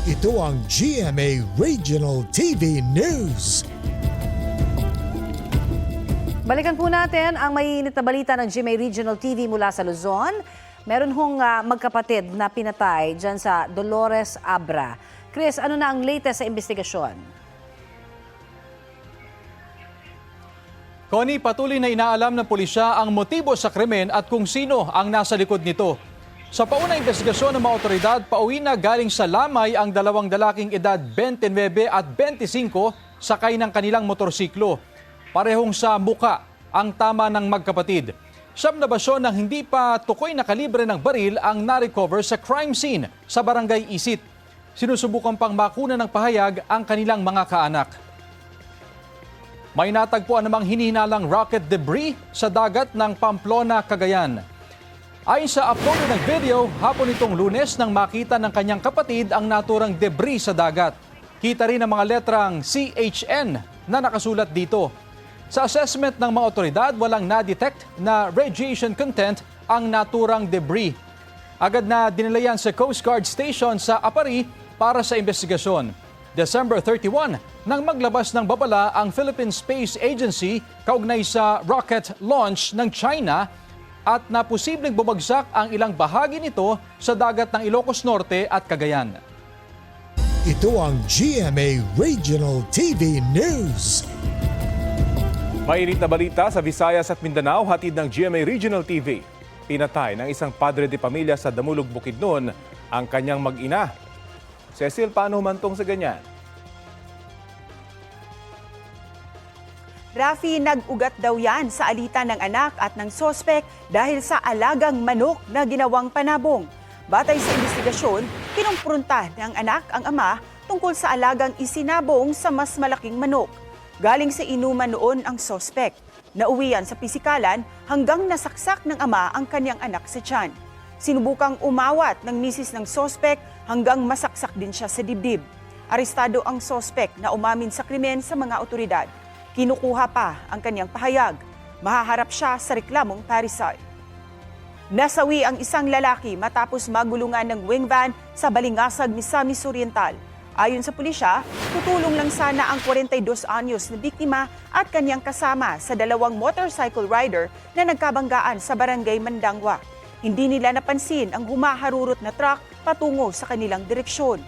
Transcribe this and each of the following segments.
Ito ang GMA Regional TV News. Balikan po natin ang mainit na balita ng GMA Regional TV mula sa Luzon. Meron hong magkapatid na pinatay dyan sa Dolores Abra. Chris, ano na ang latest sa investigasyon? Connie, patuloy na inaalam ng pulisya ang motibo sa krimen at kung sino ang nasa likod nito. Sa paunang investigasyon ng mga otoridad, pauwi na galing sa Lamay ang dalawang dalaking edad 29 at 25 sakay ng kanilang motorsiklo. Parehong sa muka ang tama ng magkapatid. Siyam na basyon ng hindi pa tukoy na kalibre ng baril ang na-recover sa crime scene sa Barangay Isit. Sinusubukan pang makuna ng pahayag ang kanilang mga kaanak. May natagpuan namang hinihinalang rocket debris sa dagat ng Pamplona, Cagayan. Ayon sa upload ng video, hapon itong Lunes nang makita ng kanyang kapatid ang naturang debris sa dagat. Kita rin ang mga letrang CHN na nakasulat dito. Sa assessment ng mga otoridad, walang na-detect na radiation content ang naturang debris. Agad na dinala yan sa Coast Guard Station sa Apari para sa investigasyon. December 31, nang maglabas ng babala ang Philippine Space Agency kaugnay sa rocket launch ng China at na posibleng bumagsak ang ilang bahagi nito sa dagat ng Ilocos Norte at Cagayan. Ito ang GMA Regional TV News. Mainit na balita sa Visayas at Mindanao, hatid ng GMA Regional TV. Pinatay ng isang padre de pamilya sa Damulog, Bukidnon ang kanyang mag-ina. Cecil, paano humantong sa ganyan? Rafi, nag-ugat daw yan sa alitan ng anak at ng sospek dahil sa alagang manok na ginawang panabong. Batay sa investigasyon, kinumpronta ng anak ang ama tungkol sa alagang isinabong sa mas malaking manok. Galing sa inuman noon ang sospek. Nauwian sa pisikalan hanggang nasaksak ng ama ang kanyang anak sa tiyan. Sinubukang umawat ng misis ng sospek hanggang masaksak din siya sa dibdib. Arestado ang sospek na umamin sa krimen sa mga otoridad. Kinukuha pa ang kanyang pahayag. Mahaharap siya sa reklamong parricide. Nasawi ang isang lalaki matapos magulungan ng wing van sa Balingasag, Misamis Oriental. Ayon sa pulisya, tutulong lang sana ang 42 anyos na biktima at kanyang kasama sa dalawang motorcycle rider na nagkabanggaan sa barangay Mandangwa. Hindi nila napansin ang humaharurot na truck patungo sa kanilang direksyon.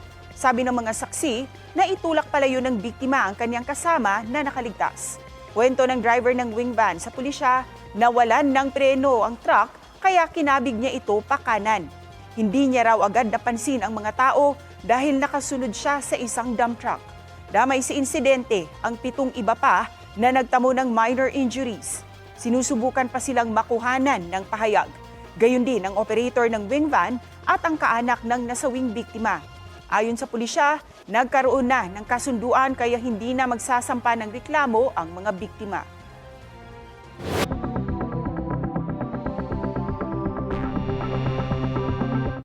Sabi ng mga saksi, naitulak palayo ng biktima ang kanyang kasama na nakaligtas. Kwento ng driver ng wing van sa pulisya, nawalan ng preno ang truck kaya kinabig niya ito pakanan. Hindi niya raw agad napansin ang mga tao dahil nakasunod siya sa isang dump truck. Damay sa insidente ang 7 iba pa na nagtamo ng minor injuries. Sinusubukan pa silang makuhanan ng pahayag. Gayon din ang operator ng wing van at ang kaanak ng nasawing biktima. Ayon sa pulisya, nagkaroon na ng kasunduan kaya hindi na magsasampa ng reklamo ang mga biktima.